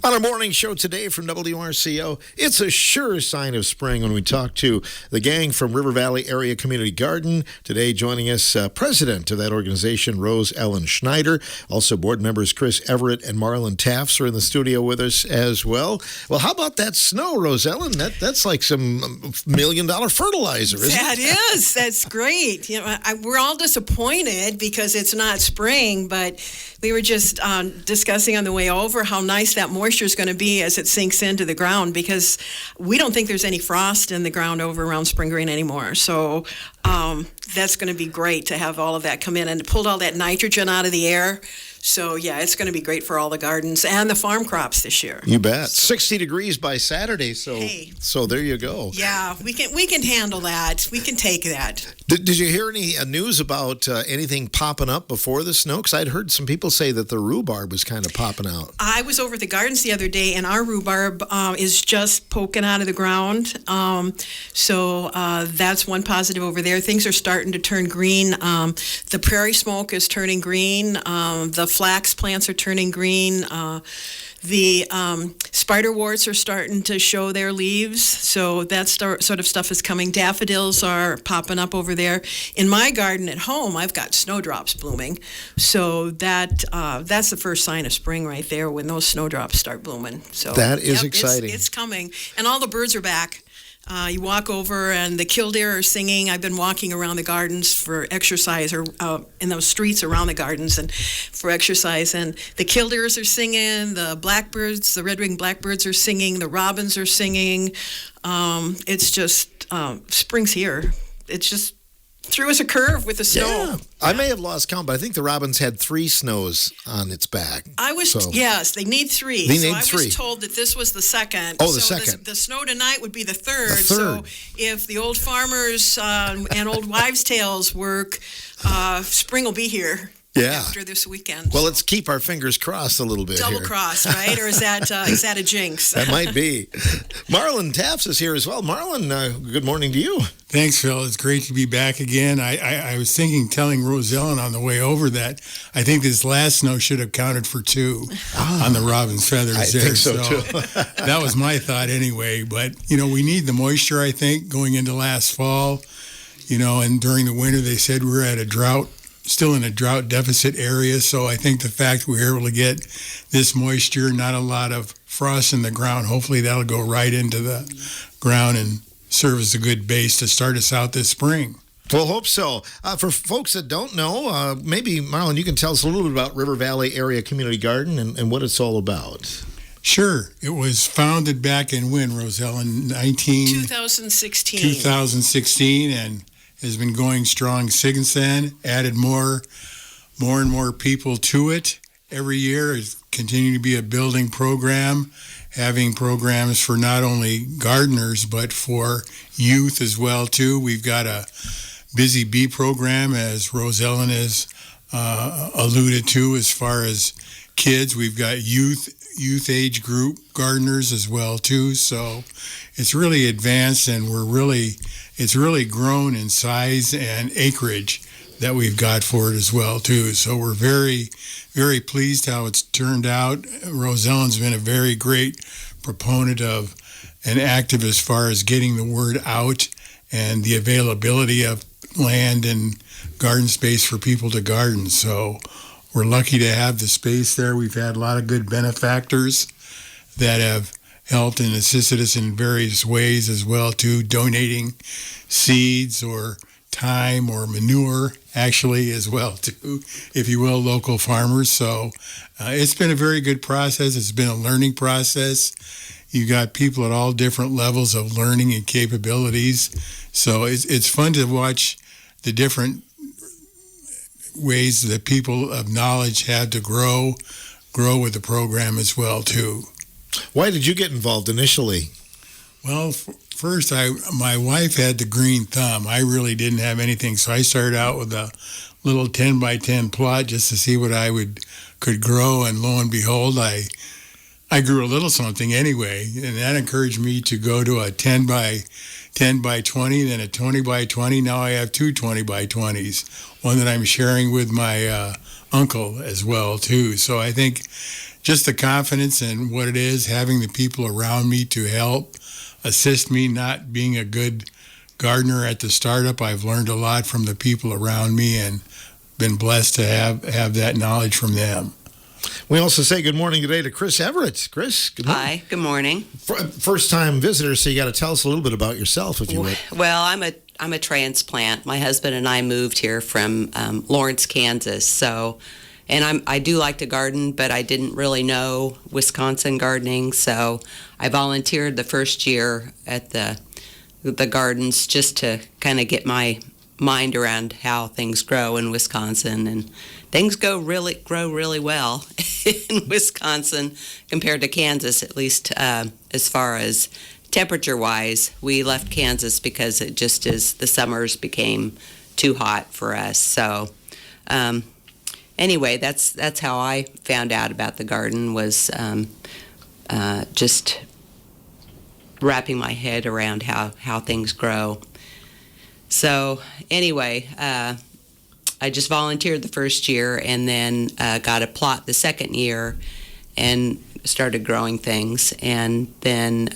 On our morning show today from WRCO, it's a sure sign of spring when we talk to the gang from River Valley Area Community Garden. Today joining us, president of that organization, Rose Ellen Schneider. Also board members Chris Everett and Marlon Tafts are in the studio with us as well. Well, how about that snow, Rose Ellen? That's like some $1 million fertilizer, isn't it? That is. That's great. We're all disappointed because it's not spring, but we were just discussing on the way over how nice that moisture is going to be as it sinks into the ground, because we don't think there's any frost in the ground over around Spring Green anymore. So that's going to be great to have all of that come in and pulled all that nitrogen out of the air. So, yeah, it's going to be great for all the gardens and the farm crops this year. You bet. 60 degrees by Saturday, so there you go. Yeah, we can handle that. We can take that. Did you hear any news about anything popping up before the snow? Because I'd heard some people say that the rhubarb was kind of popping out. I was over at the gardens the other day, and our rhubarb is just poking out of the ground. So that's one positive over there. Things are starting to turn green. The prairie smoke is turning green. The flax plants are turning green. The spiderworts are starting to show their leaves, so that sort of stuff is coming. Daffodils are popping up over there. In my garden at home, I've got snowdrops blooming, so that's the first sign of spring right there when those snowdrops start blooming. So that is exciting. It's coming, and all the birds are back. You walk over and the killdeer are singing. I've been walking around the gardens for exercise, or in those streets around the gardens and for exercise. And the killdeers are singing, the blackbirds, the red-winged blackbirds are singing, the robins are singing. It's just, spring's here. It's just threw us a curve with the snow. Yeah. I may have lost count, but I think the robins had 3 snows on its back. Yes, they need 3. I was told that this was the second. Oh, the second. The snow tonight would be the third. So if the old farmers and old wives' tales work, spring will be here. Yeah. After this weekend. Well, let's keep our fingers crossed a little bit. Double cross, right? Or is that a jinx? That might be. Marlon Tafts is here as well. Marlon, good morning to you. Thanks, Phil. It's great to be back again. I was telling Rose Ellen on the way over that I think this last snow should have counted for 2 on the robin's feathers. I think so too. That was my thought anyway. But, we need the moisture, I think, going into last fall. And during the winter, they said we were at a drought. Still in a drought deficit area, so I think the fact we were able to get this moisture, not a lot of frost in the ground, hopefully that'll go right into the ground and serve as a good base to start us out this spring. Well, hope so. For folks that don't know, maybe, Marlon, you can tell us a little bit about River Valley Area Community Garden and what it's all about. Sure. It was founded back in when, Roselle, in 2016. 2016, and has been going strong since then. Added more and more people to it every year. It's continuing to be a building program, having programs for not only gardeners but for youth as well too. We've got a Busy Bee program, as Rose Ellen has alluded to, as far as kids. We've got youth age group gardeners as well too. So it's really advanced, and it's really grown in size and acreage that we've got for it as well too. So we're very, very pleased how it's turned out. Rose Ellen's been a very great proponent of and active as far as getting the word out and the availability of land and garden space for people to garden. So we're lucky to have the space there. We've had a lot of good benefactors that have helped and assisted us in various ways as well too, donating seeds or time or manure actually as well too, if you will, local farmers. So it's been a very good process. It's been a learning process. You got people at all different levels of learning and capabilities. So it's fun to watch the different ways that people of knowledge had to grow with the program as well too. Why did you get involved initially? Well, first, my wife had the green thumb. I really didn't have anything, so I started out with a little 10 by 10 plot just to see what I could grow, and lo and behold, I grew a little something anyway, and that encouraged me to go to a 10 by 20, then a 20 by 20. Now I have 2 20 by 20s, one that I'm sharing with my uncle as well too. So I think just the confidence in what it is, having the people around me to help assist me, not being a good gardener at the startup. I've learned a lot from the people around me and been blessed to have that knowledge from them. We also say good morning today to Chris Everett. Chris, good morning. Hi, good morning. First-time visitor, so you got to tell us a little bit about yourself, if you would. Well, I'm a transplant. My husband and I moved here from Lawrence, Kansas. So, and I do like to garden, but I didn't really know Wisconsin gardening. So, I volunteered the first year at the gardens just to kind of get my mind around how things grow in Wisconsin, and things grow really well in Wisconsin compared to Kansas, at least as far as temperature-wise. We left Kansas because it just is, the summers became too hot for us. So anyway, that's how I found out about the garden, was just wrapping my head around how things grow. So anyway, I just volunteered the first year, and then got a plot the second year and started growing things. And then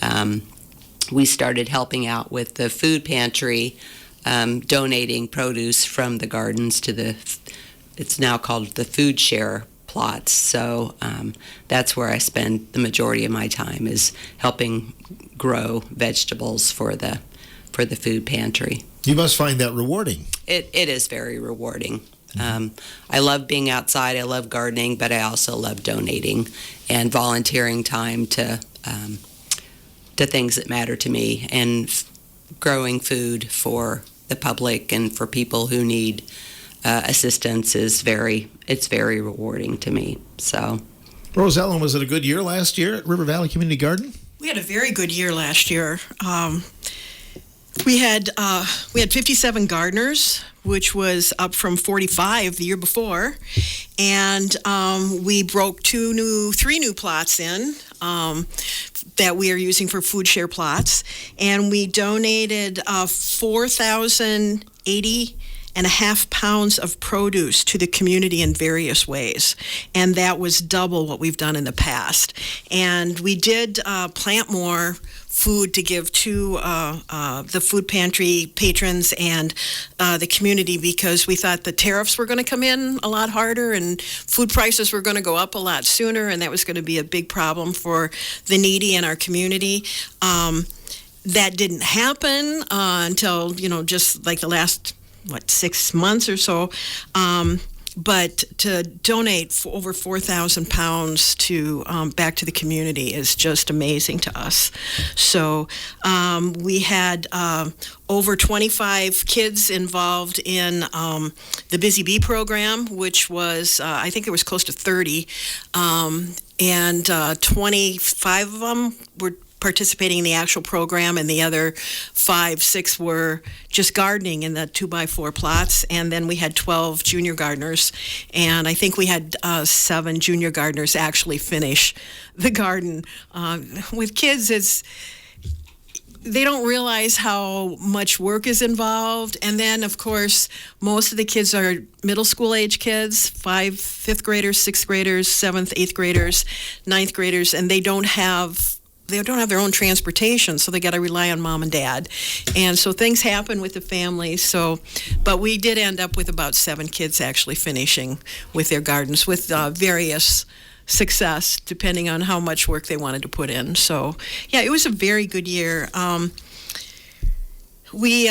we started helping out with the food pantry, donating produce from the gardens to it's now called the Food Share plots. So that's where I spend the majority of my time, is helping grow vegetables for the food pantry. You must find that rewarding. It is very rewarding. I love being outside. I love gardening, but I also love donating and volunteering time to things that matter to me, and growing food for the public and for people who need assistance it's very rewarding to me. So, Rose Ellen, was it a good year last year at River Valley Community Garden? We had a very good year last year. We had 57 gardeners, which was up from 45 the year before, and we broke three new plots in that we are using for food share plots, and we donated 4,080.5 pounds of produce to the community in various ways, and that was double what we've done in the past. And we did plant more food to give to the food pantry patrons and the community, because we thought the tariffs were going to come in a lot harder and food prices were going to go up a lot sooner, and that was going to be a big problem for the needy in our community. That didn't happen until, just like the last 6 months or so, but to donate for over 4,000 pounds to back to the community is just amazing to us. So we had over 25 kids involved in the Busy Bee program, which was, I think it was close to 30, and 25 of them were participating in the actual program, and the other 5-6 were just gardening in the 2x4 plots. And then we had 12 junior gardeners, and I think we had 7 junior gardeners actually finish the garden. With kids, they don't realize how much work is involved. And then, of course, most of the kids are middle school age kids, 5th graders, 6th graders, 7th, 8th graders, 9th graders, and they don't have their own transportation, so they got to rely on mom and dad. And so things happen with the family. So, but we did end up with about 7 kids actually finishing with their gardens, with various success, depending on how much work they wanted to put in. So, yeah, it was a very good year. We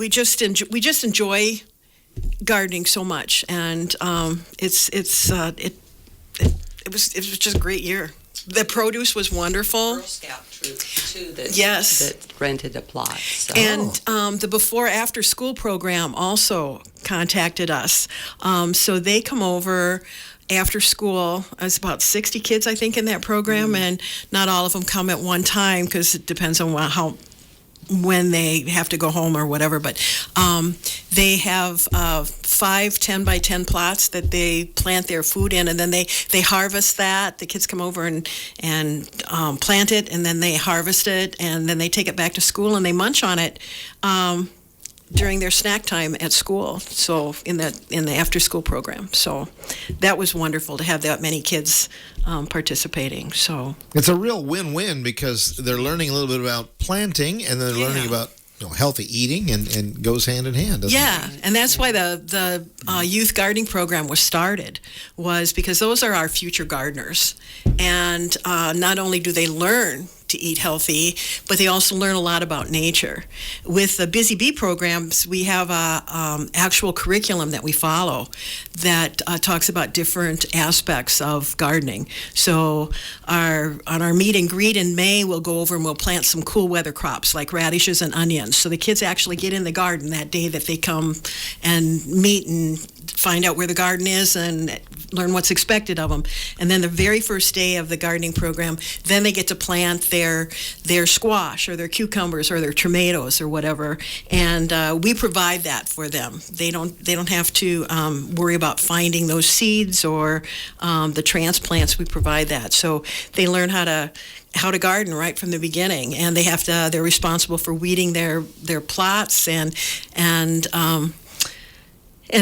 just enjoy gardening so much, and it was just a great year. The produce was wonderful. Girl Scout troop too that rented a plot. So. And the before after school program also contacted us. So they come over after school. There's about 60 kids, I think, in that program, and not all of them come at one time because it depends on when they have to go home or whatever, but they have 5 10-by-10 plots that they plant their food in, and then they harvest that. The kids come over and plant it, and then they harvest it, and then they take it back to school and they munch on it during their snack time at school. So in the after school program. So that was wonderful to have that many kids participating. So It's a real win-win because they're learning a little bit about planting and they're learning about healthy eating and goes hand in hand, doesn't it? and that's why the youth gardening program was started, was because those are our future gardeners. And not only do they learn to eat healthy, but they also learn a lot about nature. With the Busy Bee programs, we have a actual curriculum that we follow that talks about different aspects of gardening. So on our meet and greet in May, we'll go over and we'll plant some cool weather crops like radishes and onions. So the kids actually get in the garden that day that they come and meet and find out where the garden is and learn what's expected of them. And then the very first day of the gardening program, then they get to plant their squash or their cucumbers or their tomatoes or whatever. And we provide that for them. They don't have to worry about finding those seeds or the transplants. We provide that. So they learn how to garden right from the beginning, and they're responsible for weeding their plots and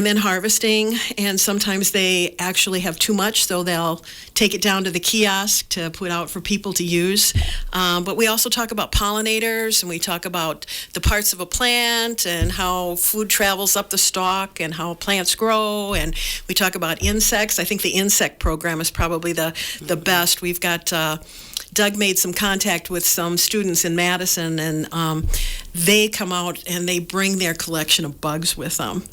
then harvesting. And sometimes they actually have too much, so they'll take it down to the kiosk to put out for people to use. But we also talk about pollinators, and we talk about the parts of a plant and how food travels up the stalk and how plants grow. And we talk about insects. I think the insect program is probably the best. We've got Doug made some contact with some students in Madison, and they come out and they bring their collection of bugs with them.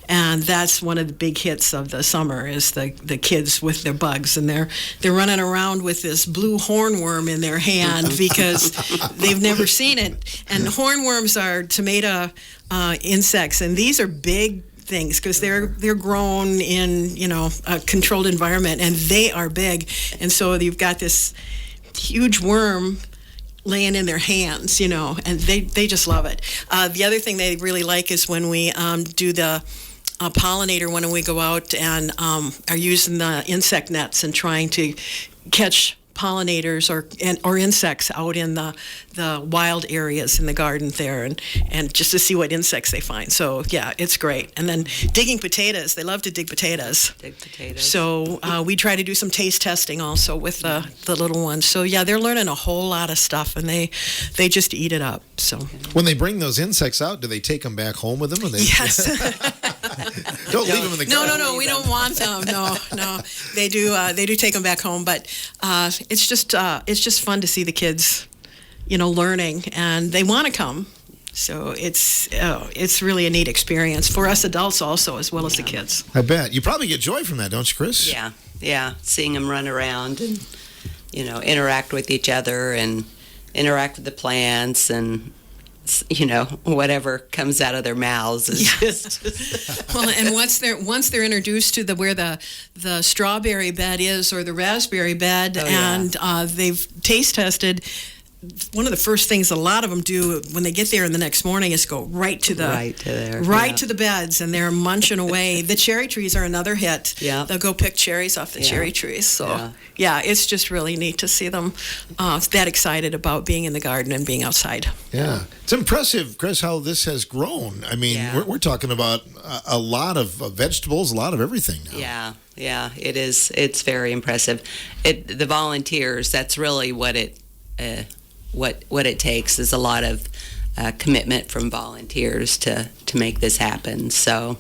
And that's one of the big hits of the summer, is the kids with their bugs. And they're running around with this blue hornworm in their hand because they've never seen it. And hornworms are tomato insects, and these are big things because they're grown in a controlled environment, and they are big. And so you've got this huge worm laying in their hands, and they just love it. The other thing they really like is when we do the pollinator, when we go out and are using the insect nets and trying to catch pollinators or insects out in the wild areas in the garden there, and just to see what insects they find. So yeah, it's great. And then digging potatoes, they love to dig potatoes. So we try to do some taste testing also with the little ones. So yeah, they're learning a whole lot of stuff, and they just eat it up. So when they bring those insects out, do they take them back home with them? Or yes. Don't leave them in the garden. No, we don't want them. No, they do take them back home, but it's just fun to see the kids, learning, and they want to come. So it's really a neat experience for us adults also, as well as the kids. I bet you probably get joy from that, don't you, Chris? Yeah, seeing them run around and interact with each other and interact with the plants and whatever comes out of their mouths is just well, and once they're introduced to where the strawberry bed is or the raspberry bed, and they've taste tested, one of the first things a lot of them do when they get there in the next morning is go right to the beds, and they're munching away. The cherry trees are another hit. Yeah. They'll go pick cherries off the cherry trees. So yeah, it's just really neat to see them that excited about being in the garden and being outside. Yeah. It's impressive, Chris, how this has grown. I mean, we're talking about a lot of vegetables, a lot of everything now. Yeah, it is. It's very impressive. The volunteers, that's really what it takes, is a lot of commitment from volunteers to make this happen. So,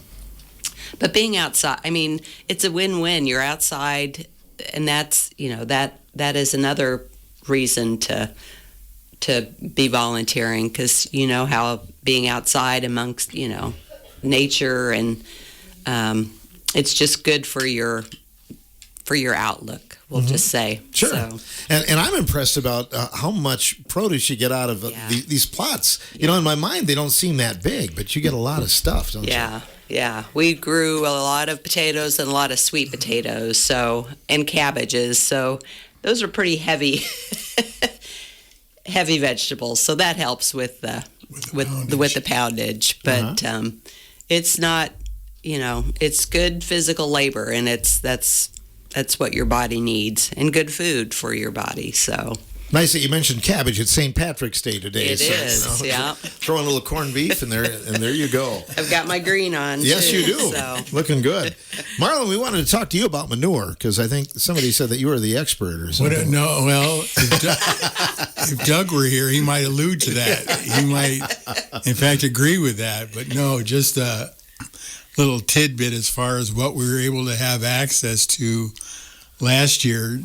but being outside, I mean, it's a win-win. You're outside, and that's that is another reason to be volunteering, because how being outside amongst nature, and it's just good for your outlook, we'll just say. Sure. So. And I'm impressed about how much produce you get out of these plots. In my mind, they don't seem that big, but you get a lot of stuff, don't you? Yeah. We grew a lot of potatoes and a lot of sweet potatoes, and cabbages. So those are pretty heavy vegetables. So that helps with the poundage. But it's not, it's good physical labor, and that's what your body needs, and good food for your body. So Nice that you mentioned cabbage. It's St. Patrick's Day today. It is, yeah. Throw in a little corned beef, and there you go. I've got my green on. Yes, too, you do. So. Looking good. Marlon, we wanted to talk to you about manure because I think somebody said that you were the expert or something. No, well, if Doug were here, he might allude to that. He might, in fact, agree with that. But no, just a little tidbit as far as what we were able to have access to last year.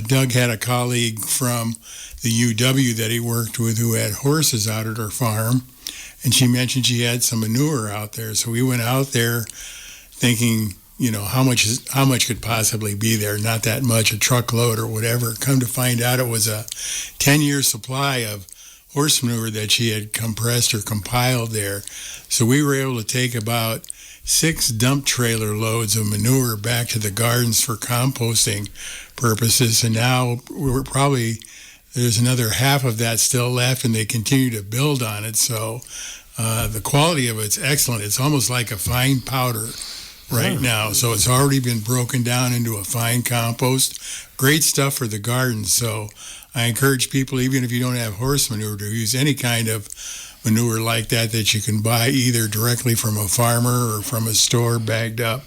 Doug had a colleague from the UW that he worked with who had horses out at her farm, and she mentioned she had some manure out there. So we went out there thinking, how much could possibly be there? Not that much, a truckload or whatever. Come to find out, it was a 10-year supply of horse manure that she had compressed or compiled there. So we were able to take about 6 dump trailer loads of manure back to the gardens for composting purposes, and now there's another half of that still left, and they continue to build on it. So the quality of it's excellent. It's almost like a fine powder right now. So it's already been broken down into a fine compost. Great stuff for the garden. So I encourage people, even if you don't have horse manure, to use any kind of manure like that you can buy either directly from a farmer or from a store bagged up,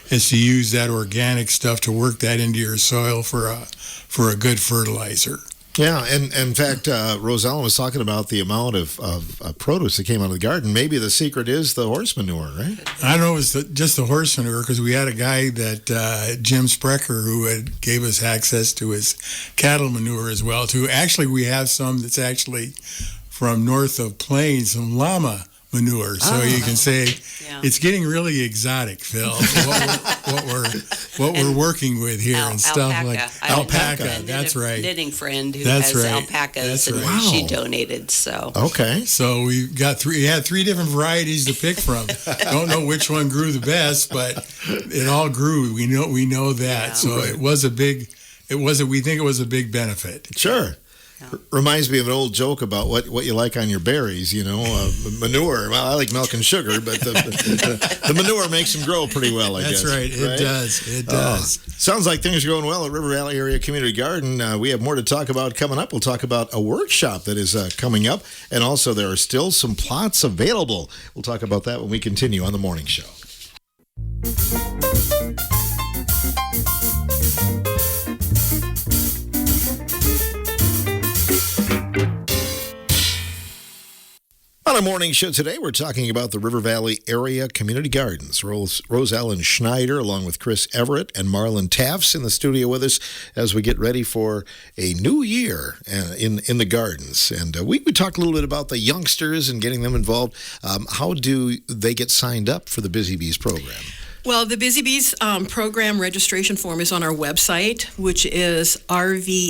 is to use that organic stuff to work that into your soil for a good fertilizer. Yeah, and in fact, Rosella was talking about the amount of produce that came out of the garden. Maybe the secret is the horse manure, right? I don't know, it was just the horse manure, because we had a guy that, Jim Sprecher, who gave us access to his cattle manure as well, too. Actually, we have some that's actually from north of Plains, some llama manure. So you can say it's getting really exotic, Phil, what we're working with here and stuff like alpaca. That's right. Knitting friend who has alpacas, and she donated. So so we got had 3 different varieties to pick from. Don't know which one grew the best, but it all grew. We know that. Yeah. So we think it was a big benefit. Sure. Reminds me of an old joke about what you like on your berries, manure. Well, I like milk and sugar, but the manure makes them grow pretty well, I guess. That's right. It does. It does. Sounds like things are going well at River Valley Area Community Garden. We have more to talk about coming up. We'll talk about a workshop that is coming up, and also there are still some plots available. We'll talk about that when we continue on the morning show. On our morning show today, we're talking about the River Valley Area Community Gardens. Rose Ellen Schneider, along with Chris Everett and Marlon Taffs in the studio with us as we get ready for a new year in the gardens. And we talked a little bit about the youngsters and getting them involved. How do they get signed up for the Busy Bees program? Well, the Busy Bees program registration form is on our website, which is rvacg.org.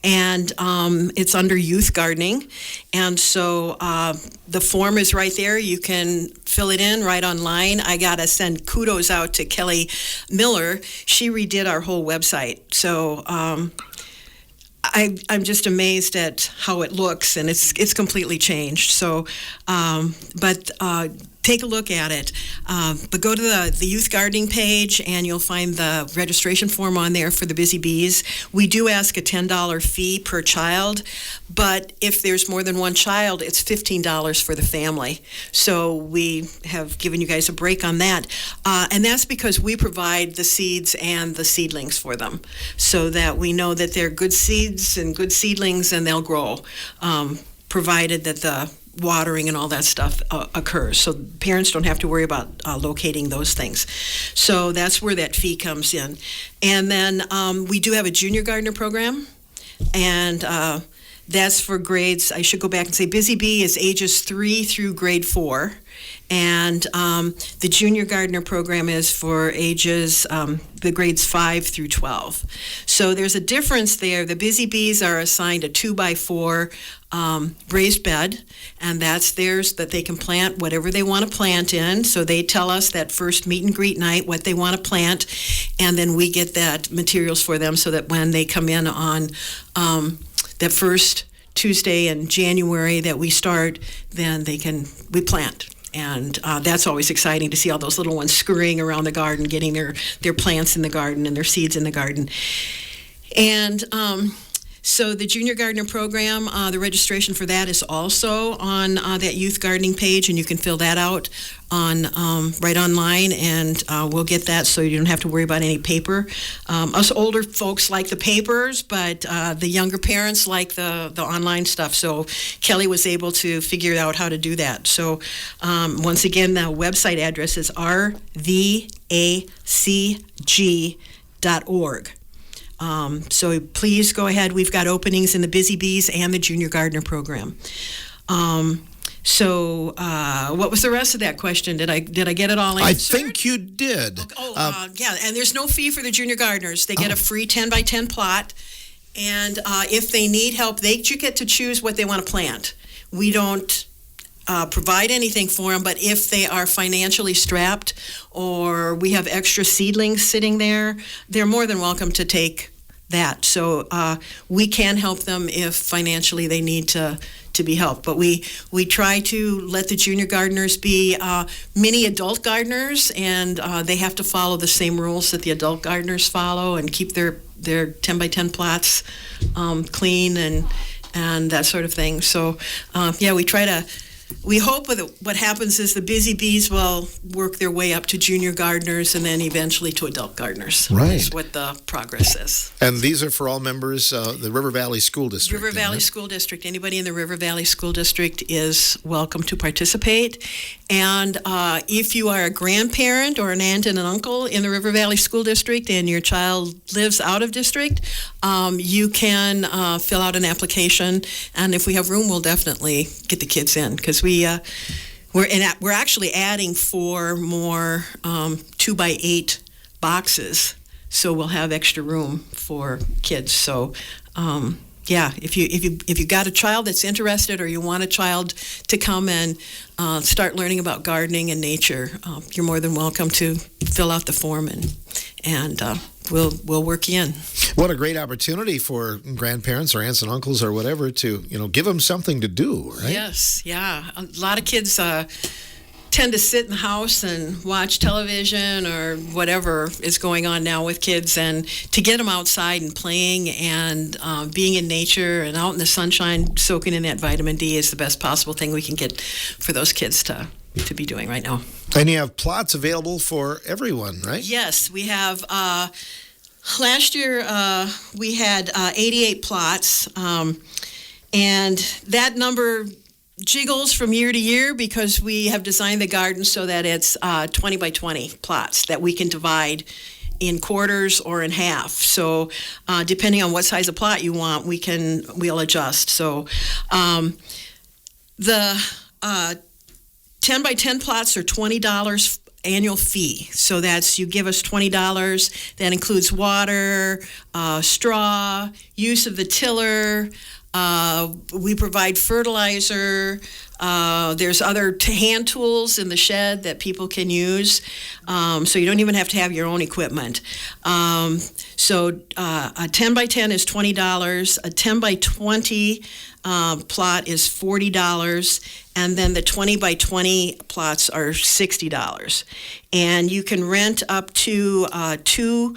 And it's under youth gardening. And so the form is right there. You can fill it in right online. I got to send kudos out to Kelly Miller. She redid our whole website. So I'm just amazed at how it looks, and it's completely changed. So, take a look at it. But go to the youth gardening page, and you'll find the registration form on there for the Busy Bees. We do ask a $10 fee per child, but if there's more than one child, it's $15 for the family. So we have given you guys a break on that. And that's because we provide the seeds and the seedlings for them, so that we know that they're good seeds and good seedlings, and they'll grow, provided that the watering and all that stuff occurs. So parents don't have to worry about locating those things. So that's where that fee comes in. And then we do have a junior gardener program, and that's for grades. I should go back and say Busy Bee is ages 3 through grade 4. And the junior gardener program is for ages, the grades 5 through 12. So there's a difference there. The Busy Bees are assigned a 2x4 raised bed, and that's theirs, that they can plant whatever they want to plant in. So they tell us that first meet and greet night what they want to plant, and then we get that materials for them, so that when they come in on that first Tuesday in January that we start, then we plant. And that's always exciting to see all those little ones scurrying around the garden, getting their plants in the garden and their seeds in the garden. And so the Junior Gardener Program, the registration for that is also on that youth gardening page, and you can fill that out on right online, and we'll get that so you don't have to worry about any paper. Us older folks like the papers, but the younger parents like the online stuff. So Kelly was able to figure out how to do that. So once again, the website address is rvacg.org. So please go ahead. We've got openings in the Busy Bees and the Junior Gardener Program. So what was the rest of that question? Did I get it all answered? I think you did. Yeah, and there's no fee for the junior gardeners. They get a free 10 by 10 plot, and if they need help, you get to choose what they want to plant. We don't provide anything for them, but if they are financially strapped or we have extra seedlings sitting there, they're more than welcome to take that. So we can help them if financially they need to be helped. But we try to let the junior gardeners be mini adult gardeners, and they have to follow the same rules that the adult gardeners follow and keep their 10 by 10 plots clean and that sort of thing. So we hope that what happens is the Busy Bees will work their way up to junior gardeners and then eventually to adult gardeners. Right. Is what the progress is. And these are for all members of the River Valley School District. River Valley School District. Anybody in the River Valley School District is welcome to participate. And if you are a grandparent or an aunt and an uncle in the River Valley School District and your child lives out of district, you can fill out an application. And if we have room, we'll definitely get the kids in, because we're actually adding 4 more 2x8 boxes, so we'll have extra room for kids. So if you got a child that's interested, or you want a child to come and start learning about gardening and nature, you're more than welcome to fill out the form, and we'll work you in. What a great opportunity for grandparents or aunts and uncles or whatever to give them something to do, right? Yes, yeah. A lot of kids tend to sit in the house and watch television or whatever is going on now with kids, and to get them outside and playing and being in nature and out in the sunshine, soaking in that vitamin D is the best possible thing we can get for those kids to be doing right now. And you have plots available for everyone, right? Yes, we have. Last year we had 88 plots, and that number jiggles from year to year because we have designed the garden so that it's 20 by 20 plots that we can divide in quarters or in half. So depending on what size of plot you want, we'll adjust. So the 10 by 10 plots are $20 annual fee. So that's, you give us $20. That includes water, straw, use of the tiller. We provide fertilizer. There's other hand tools in the shed that people can use. So you don't even have to have your own equipment. So a 10 by 10 is $20. A 10 by 20 plot is $40. And then the 20 by 20 plots are $60. And you can rent up to 2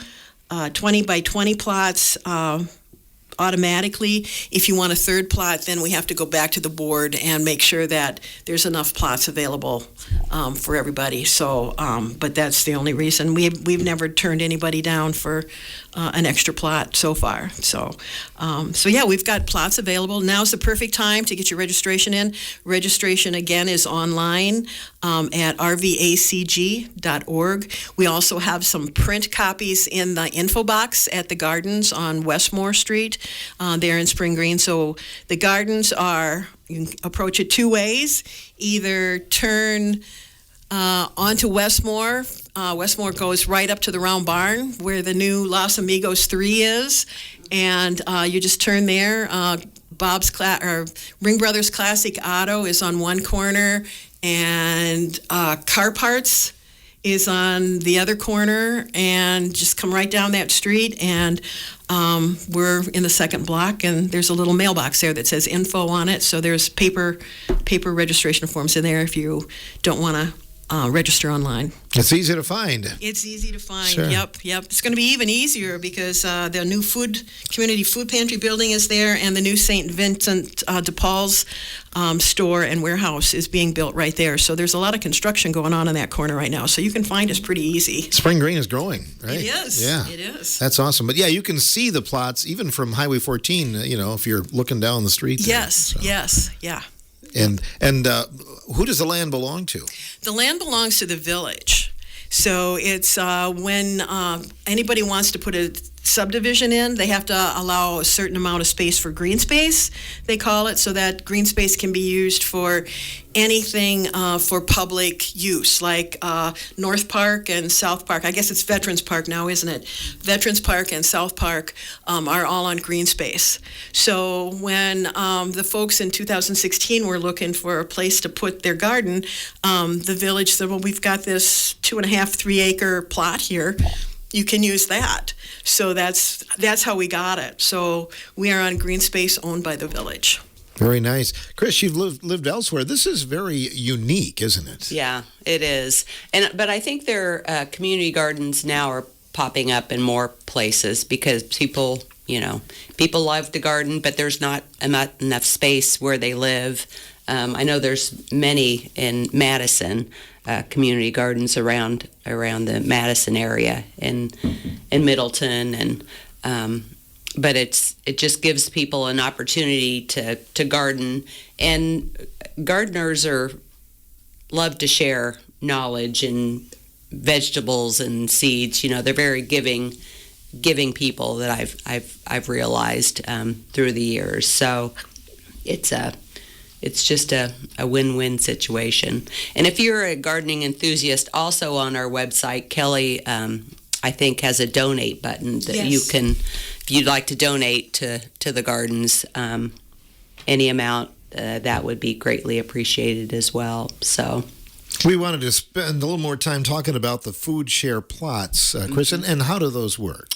20 by 20 plots automatically. If you want a third plot, then we have to go back to the board and make sure that there's enough plots available for everybody. So, but that's the only reason. We've never turned anybody down for an extra plot so far. So yeah, we've got plots available. Now's the perfect time to get your registration in. Registration, again, is online at rvacg.org. We also have some print copies in the info box at the gardens on Westmore Street there in Spring Green. So the gardens you can approach it 2 ways. Either turn onto Westmore. Westmore goes right up to the round barn where the new Los Amigos 3 is, and you just turn there. Ring Brothers Classic Auto is on one corner, and Car Parts is on the other corner, and just come right down that street, and we're in the second block, and there's a little mailbox there that says info on it. So there's paper registration forms in there if you don't want to register online. It's easy to find. It's easy to find. Sure. Yep. It's going to be even easier because the new community food pantry building is there, and the new St. Vincent de Paul's store and warehouse is being built right there. So there's a lot of construction going on in that corner right now. So you can find us pretty easy. Spring Green is growing, right? It is. Yeah. It is. That's awesome. But yeah, you can see the plots even from Highway 14, if you're looking down the street there. Yes. So. Yes. Yeah. And who does the land belong to? The land belongs to the village. So it's when anybody wants to put a subdivision in, they have to allow a certain amount of space for green space, they call it, so that green space can be used for anything for public use, like North Park and South Park. I guess it's Veterans Park now, isn't it? Veterans Park and South Park are all on green space. So when the folks in 2016 were looking for a place to put their garden, the village said, well, we've got this 2.5-3 acre plot here. You can use that. So that's how we got it. So we are on green space owned by the village. Very nice. Chris, you've lived elsewhere. This is very unique, isn't it? Yeah, it is. But I think their community gardens now are popping up in more places because people love to garden, but there's not enough space where they live. I know there's many in Madison, community gardens around the Madison area in Middleton, and but it just gives people an opportunity to garden, and gardeners love to share knowledge and vegetables and seeds. They're very giving people that I've realized through the years. So it's just a win-win situation. And if you're a gardening enthusiast, also on our website, Kelly, I think, has a donate button that Yes. you can, if you'd like to donate to the gardens, any amount, that would be greatly appreciated as well. So We wanted to spend a little more time talking about the food share plots, Chris, and how do those work?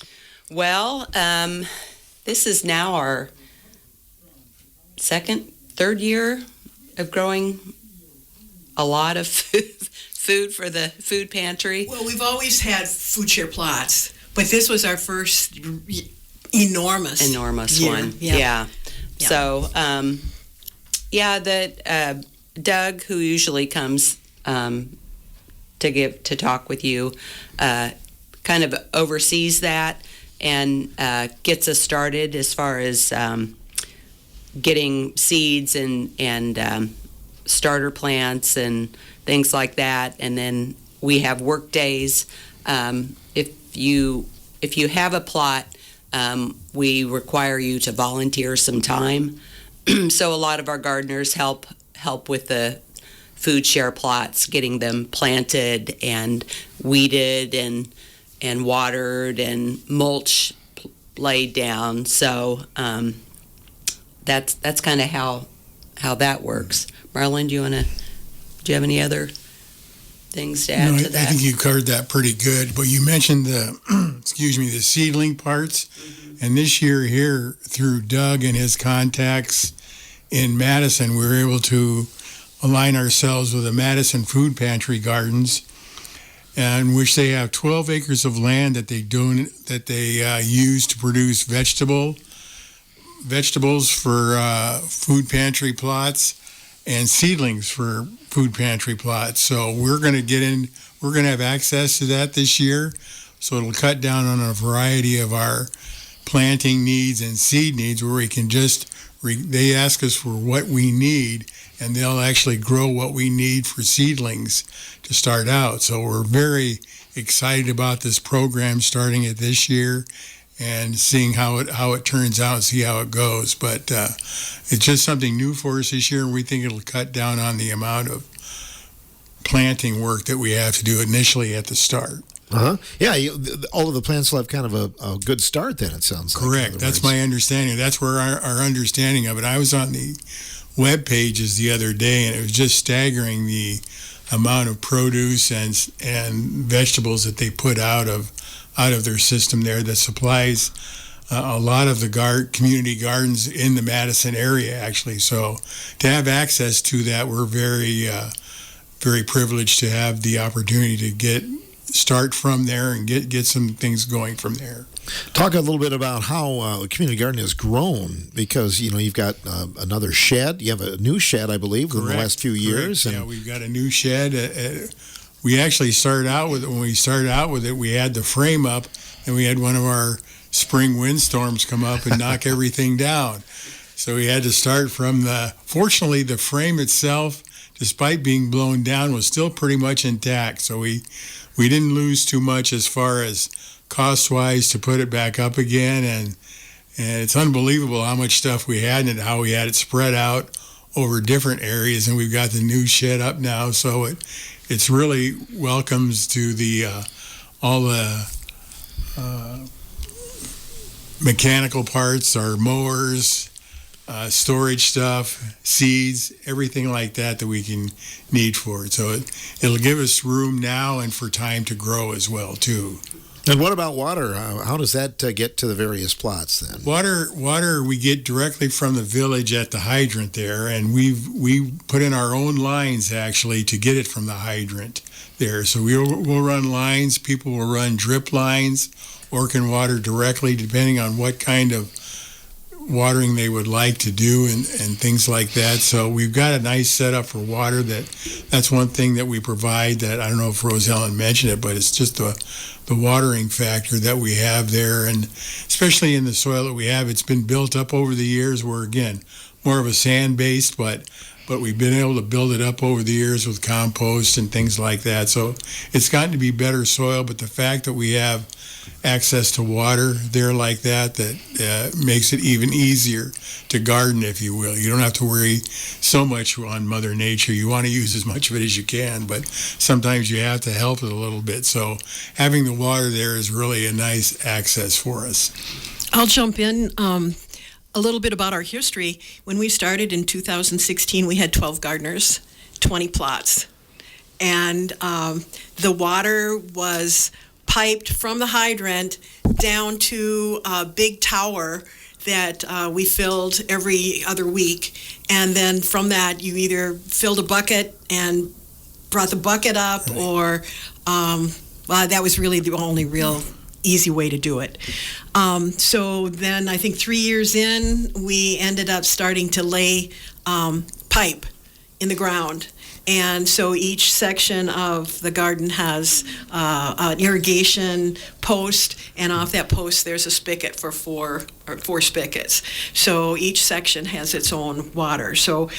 Well, this is now our third year of growing a lot of food for the food pantry. Well, we've always had food share plots, but this was our first enormous year. one. Yeah. Yeah. So, Doug, who usually comes to talk with you, kind of oversees that and gets us started as far as getting seeds and starter plants and things like that. And then we have work days. If you have a plot, we require you to volunteer some time. So a lot of our gardeners help with the food share plots, getting them planted and weeded and watered and mulch laid down. So that's kind of how that works. Marlon, do you have any other things to add to that? I think you covered that pretty good. But you mentioned the the seedling parts, and this year here through Doug and his contacts in Madison, we were able to align ourselves with the Madison Food Pantry Gardens, in which they have 12 acres of land that they use to produce vegetables for food pantry plots and seedlings for food pantry plots. So we're going to have access to that this year. So it'll cut down on a variety of our planting needs and seed needs, where we can they ask us for what we need, and they'll actually grow what we need for seedlings to start out. So we're very excited about this program starting it this year and seeing how it turns out and see how it goes. But it's just something new for us this year, and we think it'll cut down on the amount of planting work that we have to do initially at the start. Yeah, all of the plants will have kind of a good start then, it sounds like. Correct. That's my understanding. That's where our understanding of it. I was on the web pages the other day, and it was just staggering the amount of produce and vegetables that they put out of their system there that supplies a lot of the community gardens in the Madison area, actually. So to have access to that, we're very very privileged to have the opportunity to start from there and get some things going from there. Talk a little bit about how community garden has grown, because you've got another shed. You have a new shed, I believe, in the last few years. Yeah, we've got a new shed. We actually started out with it. When we started out with it, we had the frame up, and we had one of our spring windstorms come up and knock everything down. So we had to start from fortunately, the frame itself, despite being blown down, was still pretty much intact. So we didn't lose too much as far as cost-wise to put it back up again. And it's unbelievable how much stuff we had and how we had it spread out over different areas. And we've got the new shed up now. So it's really welcomes to all the mechanical parts, our mowers, storage stuff, seeds, everything like that we can need for it. So it'll give us room now and for time to grow as well, too. And what about water? How does that get to the various plots then? Water we get directly from the village at the hydrant there, and we put in our own lines actually to get it from the hydrant there. So we'll run lines. People will run drip lines or can water directly depending on what kind of watering they would like to do and things like that. So we've got a nice setup for water. That's one thing that we provide that I don't know if Rose Ellen mentioned it, but it's just the watering factor that we have there, and especially in the soil that we have, it's been built up over the years. We're again more of a sand based, but we've been able to build it up over the years with compost and things like that. So it's gotten to be better soil, but the fact that we have access to water there like that makes it even easier to garden, if you will. You don't have to worry so much on Mother Nature. You want to use as much of it as you can, but sometimes you have to help it a little bit. So having the water there is really a nice access for us. I'll jump in a little bit about our history. When we started in 2016, we had 12 gardeners, 20 plots. And the water was piped from the hydrant down to a big tower that we filled every other week. And then from that, you either filled a bucket and brought the bucket up, or that was really the only real easy way to do it. So then I think 3 years in, we ended up starting to lay pipe in the ground. And so each section of the garden has an irrigation post, and off that post there's a spigot for four spigots. So each section has its own water. So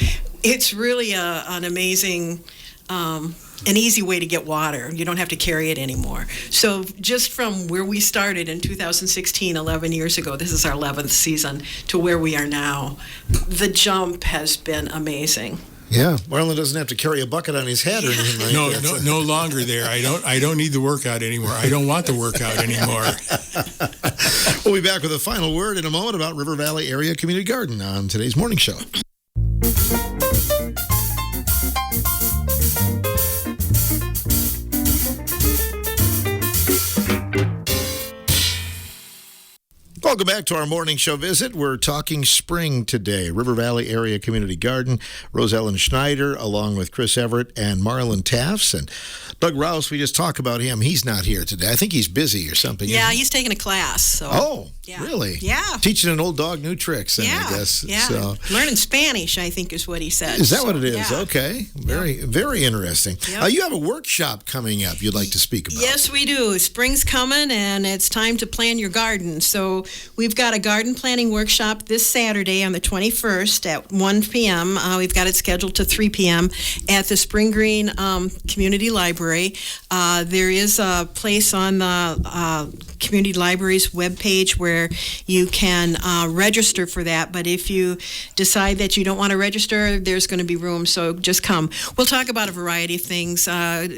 it's really an amazing, an easy way to get water. You don't have to carry it anymore. So just from where we started in 2016, 11 years ago, this is our 11th season, to where we are now, the jump has been amazing. Yeah, Marlon doesn't have to carry a bucket on his head or anything like that. No longer there. I don't need the workout anymore. I don't want the workout anymore. We'll be back with a final word in a moment about River Valley Area Community Garden on today's morning show. Welcome back to our morning show visit. We're talking spring today. River Valley Area Community Garden. Rose Ellen Schneider, along with Chris Everett and Marlon Tafts. And Doug Rouse, we just talked about him. He's not here today. I think he's busy or something. Yeah, he's taking a class. So. Oh, yeah. Really? Yeah. Teaching an old dog new tricks, then, I guess. Yeah, so, learning Spanish, I think is what he said. is that what it is? Yeah. Okay. Very interesting. Yep. You have a workshop coming up you'd like to speak about. Yes, we do. Spring's coming, and it's time to plan your garden. So we've got a garden planning workshop this Saturday on the 21st at 1 p.m. We've got it scheduled to 3 p.m. at the Spring Green Community Library. There is a place on the Community Library's webpage where you can register for that. But if you decide that you don't want to register, there's going to be room, so just come. We'll talk about a variety of things,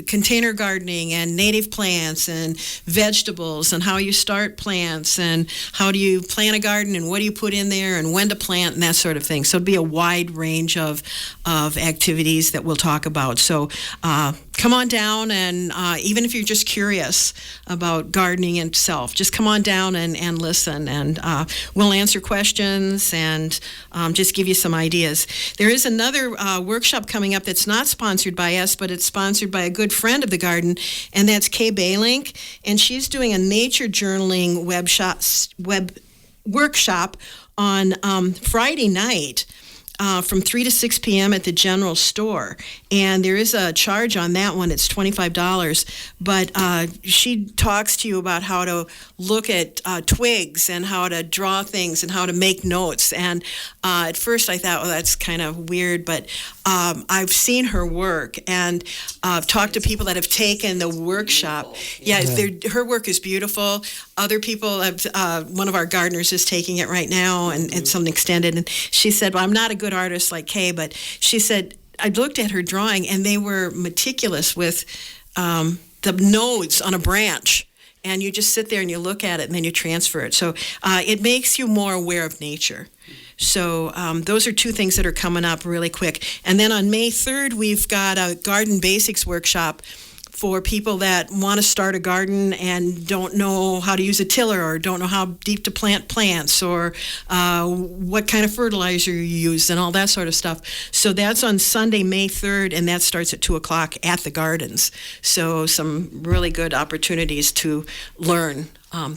container gardening and native plants and vegetables and how you start plants and how do you plant a garden and what do you put in there and when to plant and that sort of thing. So it'll be a wide range of activities that we'll talk about. So come come on down, and even if you're just curious about gardening itself, just come on down and listen, and we'll answer questions and just give you some ideas. There is another workshop coming up that's not sponsored by us, but it's sponsored by a good friend of the garden, and that's Kay Baylink, and she's doing a nature journaling web workshop on Friday night. From 3 to 6 p.m. at the general store. And there is a charge on that one. It's $25. But she talks to you about how to look at twigs and how to draw things and how to make notes. And at first I thought, well, that's kind of weird. But I've seen her work, and I've talked to people that have taken the workshop. Yeah, her work is beautiful. Other people have, one of our gardeners is taking it right now, and it's something extended. And she said, well, I'm not a good artist like Kay, but she said, I looked at her drawing, and they were meticulous with the nodes on a branch. And you just sit there and you look at it, and then you transfer it. So it makes you more aware of nature. So those are two things that are coming up really quick. And then on May 3rd, we've got a garden basics workshop for people that want to start a garden and don't know how to use a tiller, or don't know how deep to plant plants, or what kind of fertilizer you use, and all that sort of stuff. So that's on Sunday, May 3rd, and that starts at 2 o'clock at the gardens. So some really good opportunities to learn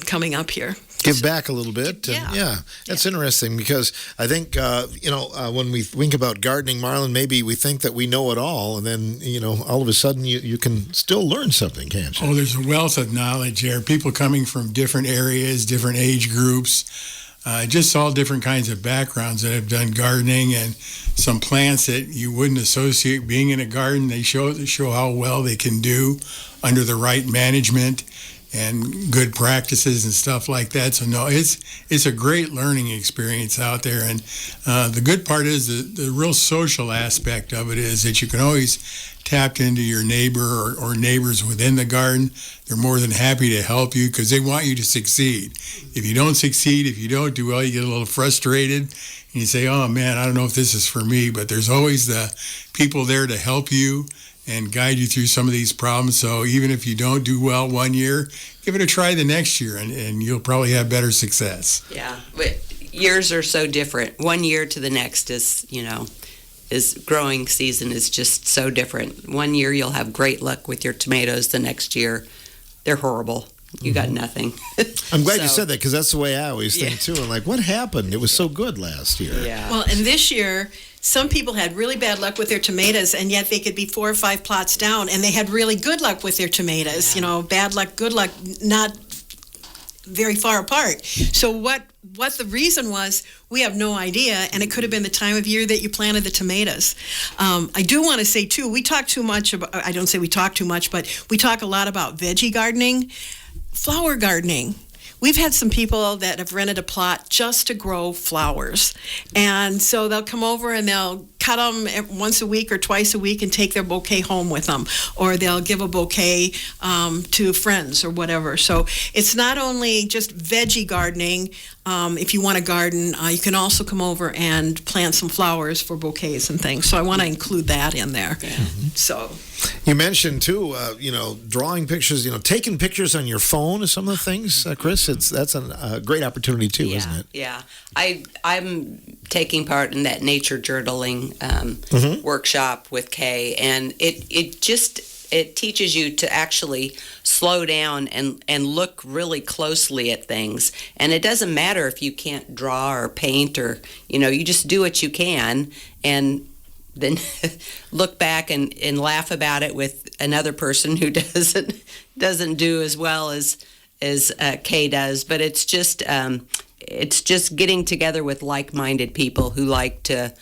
coming up here. Give back a little bit. And Yeah. That's interesting, because I think, when we think about gardening, Marlon, maybe we think that we know it all, and then, all of a sudden you can still learn something, can't you? Oh, there's a wealth of knowledge there. People coming from different areas, different age groups, just all different kinds of backgrounds that have done gardening, and some plants that you wouldn't associate being in a garden. They show how well they can do under the right management and good practices and stuff like that. So no, it's a great learning experience out there. And the good part is the real social aspect of it is that you can always tap into your neighbor or neighbors within the garden. They're more than happy to help you because they want you to succeed. If you don't succeed, if you don't do well, you get a little frustrated and you say, oh man, I don't know if this is for me. But there's always the people there to help you and guide you through some of these problems. So even if you don't do well one year, give it a try the next year, and you'll probably have better success. Yeah, but years are so different. One year to the next is growing season is just so different. One year you'll have great luck with your tomatoes. The next year, they're horrible. You got nothing. I'm glad you said that, because that's the way I always think too. I'm like, what happened? It was so good last year. Yeah. Well, and this year, some people had really bad luck with their tomatoes, and yet they could be 4 or 5 plots down, and they had really good luck with their tomatoes. Yeah. Bad luck, good luck, not very far apart. So what the reason was, we have no idea, and it could have been the time of year that you planted the tomatoes. I do want to say, too, we talk too much about, I don't say we talk too much, but we talk a lot about veggie gardening, flower gardening. We've had some people that have rented a plot just to grow flowers. And so they'll come over and they'll cut them once a week or twice a week and take their bouquet home with them. Or they'll give a bouquet to friends or whatever. So it's not only just veggie gardening. If you want to garden, you can also come over and plant some flowers for bouquets and things. So I want to include that in there. Yeah. So You mentioned too, drawing pictures, taking pictures on your phone is some of the things, Chris. That's a great opportunity too, isn't it? Yeah. I'm taking part in that nature journaling workshop with Kay, and it teaches you to actually slow down and look really closely at things. And it doesn't matter if you can't draw or paint, or you just do what you can, and then look back and laugh about it with another person who doesn't do as well as Kay does. But it's just getting together with like-minded people who like to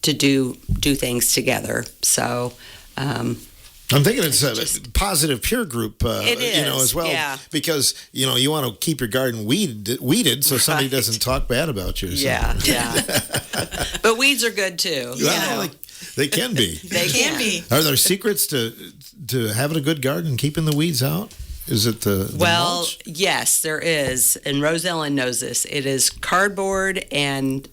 do things together. So. I'm thinking it's a positive peer group, it is, as well, yeah. Because you want to keep your garden weeded so somebody doesn't talk bad about you. Or something. Yeah. But weeds are good too. Well, they can be. They can be. Are there secrets to having a good garden, keeping the weeds out? Is it the mulch? Yes, there is, and Rose Ellen knows this. It is cardboard and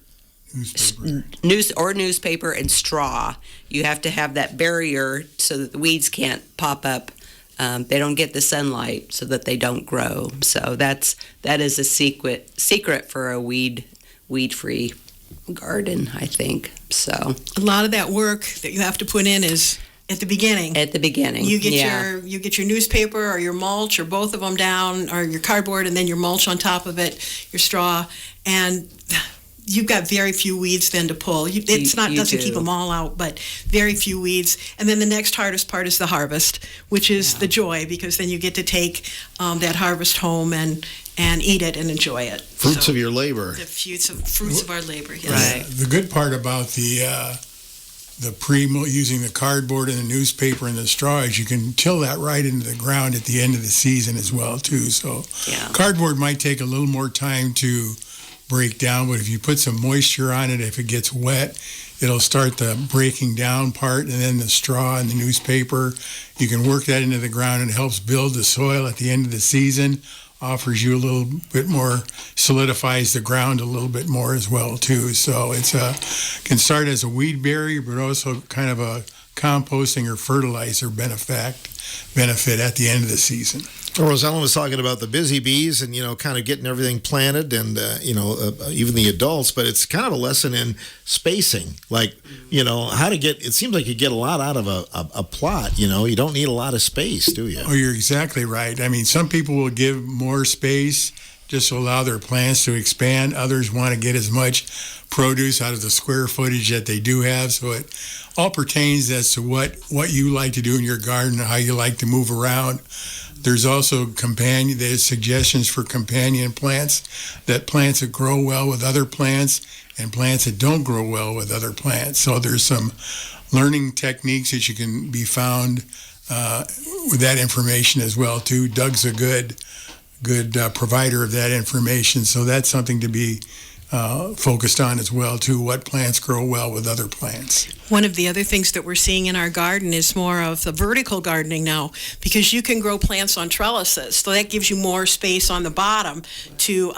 newspaper and straw. You have to have that barrier so that the weeds can't pop up. They don't get the sunlight so that they don't grow. So that is a secret for a weed-free garden, I think. So A lot of that work that you have to put in is at the beginning. at the beginning, You get yeah. your newspaper or your mulch or both of them down, or your cardboard and then your mulch on top of it, your straw, and you've got very few weeds then to pull. You Doesn't do. keep them all out, but very few weeds. And then the next hardest part is the harvest, which is the joy, because then you get to take that harvest home and eat it and enjoy it. Fruits So, of your labor. the fruits of our labor. Yes. Right. The good part about the using the cardboard and the newspaper and the straw is you can till that right into the ground at the end of the season as well too. So Yeah. cardboard might take a little more time to break down, but if you put some moisture on it, if it gets wet, it'll start the breaking down part, and then the straw and the newspaper, you can work that into the ground, and it helps build the soil at the end of the season, offers you a little bit more, solidifies the ground a little bit more as well too. So can start as a weed barrier, but also kind of a composting or fertilizer benefit at the end of the season. Well, Rosellen was talking about the busy bees and, kind of getting everything planted and, even the adults, but it's kind of a lesson in spacing, like, how to it seems like you get a lot out of a plot, you don't need a lot of space, do you? Oh, you're exactly right. I mean, some people will give more space just to allow their plants to expand. Others want to get as much produce out of the square footage that they do have. So it all pertains as to what you like to do in your garden and how you like to move around. There's also there's suggestions for companion plants that grow well with other plants and plants that don't grow well with other plants. So there's some learning techniques that you can be found with that information as well too. Doug's a good provider of that information, so that's something to be focused on as well too. What plants grow well with other plants. One of the other things that we're seeing in our garden is more of the vertical gardening now, because you can grow plants on trellises. So that gives you more space on the bottom to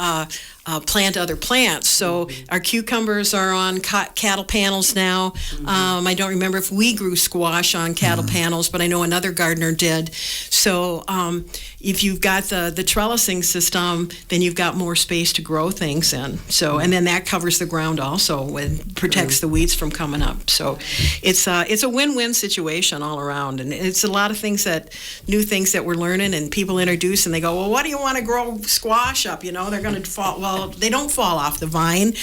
plant other plants. So our cucumbers are on cattle panels now. I don't remember if we grew squash on cattle panels, but I know another gardener did. So if you've got the trellising system, then you've got more space to grow things in. So, and then that covers the ground also and protects the weeds from coming up. So it's a win-win situation all around. And it's a lot of new things that we're learning, and people introduce and they go, well, what do you want to grow squash up? They're going to fall. Well, they don't fall off the vine.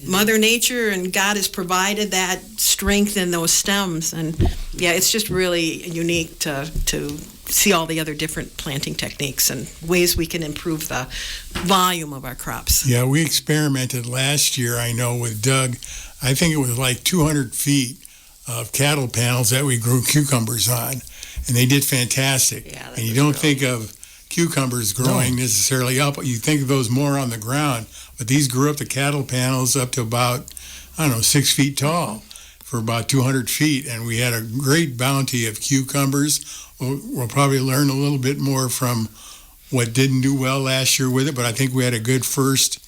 Mother Nature and God has provided that strength in those stems. And yeah, it's just really unique to see all the other different planting techniques and ways we can improve the volume of our crops. Yeah, we experimented last year, I know, with Doug. I think it was like 200 feet of cattle panels that we grew cucumbers on, and they did fantastic. Yeah, and you don't think of cucumbers growing necessarily up. You think of those more on the ground, but these grew up the cattle panels up to about, 6 feet tall for about 200 feet, and we had a great bounty of cucumbers. We'll probably learn a little bit more from what didn't do well last year with it, but I think we had a good first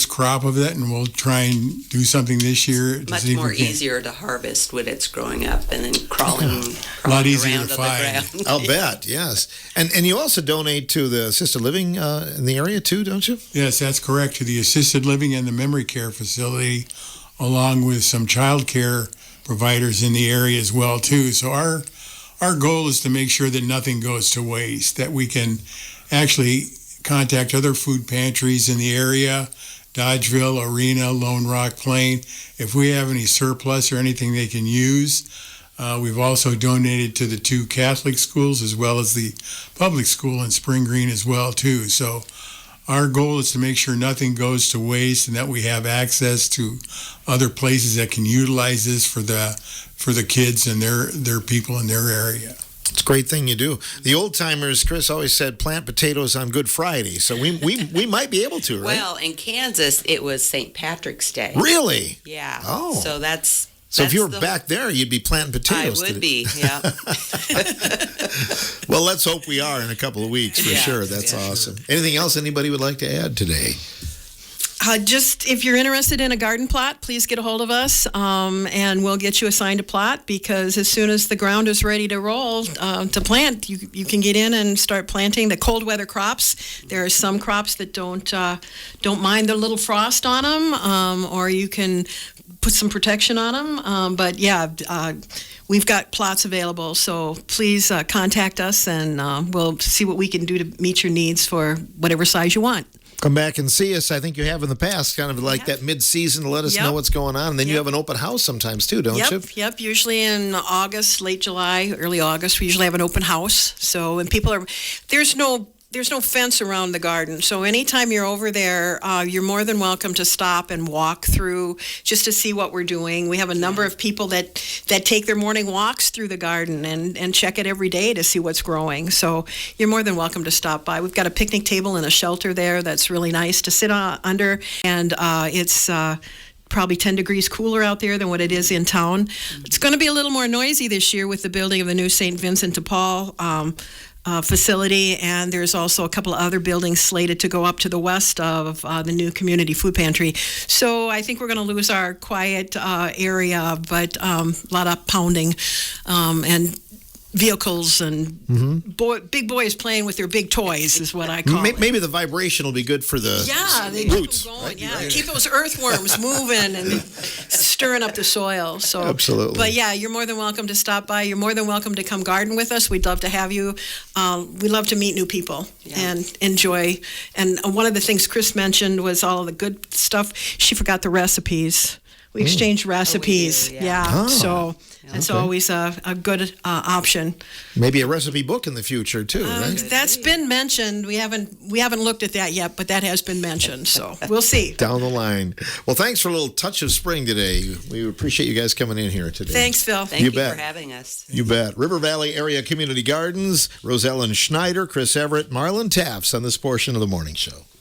crop of it, and we'll try and do something this year. Much more easier to harvest when it's growing up and then crawling a lot easier around to on the find. ground. I'll bet, yes. And you also donate to the assisted living in the area too, don't you? Yes, that's correct, to the assisted living and the memory care facility, along with some child care providers in the area as well too. So our goal is to make sure that nothing goes to waste, that we can actually contact other food pantries in the area, Dodgeville, Arena, Lone Rock, Plain. If we have any surplus or anything they can use, we've also donated to the 2 Catholic schools as well as the public school in Spring Green as well too. So our goal is to make sure nothing goes to waste and that we have access to other places that can utilize this for the kids and their people in their area. It's a great thing you do. The old timers, Chris, always said plant potatoes on Good Friday, so we might be able to, right? Well, in Kansas, it was St. Patrick's Day. Really? Yeah. Oh. So that's So if you were back there, you'd be planting potatoes. I would be, yeah. Well, let's hope we are in a couple of weeks for Yeah, sure. That's yeah. awesome. Anything else anybody would like to add today? Just if you're interested in a garden plot, please get a hold of us, and we'll get you assigned a plot. Because as soon as the ground is ready to roll to plant, you can get in and start planting the cold weather crops. There are some crops that don't mind the little frost on them, or you can put some protection on them. But yeah, we've got plots available, so please contact us, and we'll see what we can do to meet your needs for whatever size you want. Come back and see us. I think you have in the past, kind of like that mid-season to let us know what's going on. And then you have an open house sometimes too, don't you? Yep. Usually in August, late July, early August, we usually have an open house. So when people are, there's no fence around the garden. So anytime you're over there, you're more than welcome to stop and walk through just to see what we're doing. We have a number of people that take their morning walks through the garden and check it every day to see what's growing. So you're more than welcome to stop by. We've got a picnic table and a shelter there that's really nice to sit under, and it's probably 10 degrees cooler out there than what it is in town. It's going to be a little more noisy this year with the building of the new St. Vincent de Paul facility, and there's also a couple of other buildings slated to go up to the west of the new community food pantry. So I think we're going to lose our quiet area, but a lot of pounding and vehicles and big boys playing with their big toys is what I call it. Maybe the vibration will be good for the they roots. keep them going. Right? Keep those earthworms moving and stirring up the soil. So absolutely. But yeah, you're more than welcome to stop by. You're more than welcome to come garden with us. We'd love to have you. We love to meet new people and enjoy. And one of the things Chris mentioned was all of the good stuff. She forgot the recipes. We exchange recipes. We do, So it's always a good option. Maybe a recipe book in the future too, right? That's been mentioned. We haven't looked at that yet, but that has been mentioned. So we'll see. Down the line. Well, thanks for a little touch of spring today. We appreciate you guys coming in here today. Thanks, Phil. Thank you bet. for having us. You bet. River Valley Area Community Gardens, Rosellen Schneider, Chris Everett, Marlon Tafts on this portion of the morning show.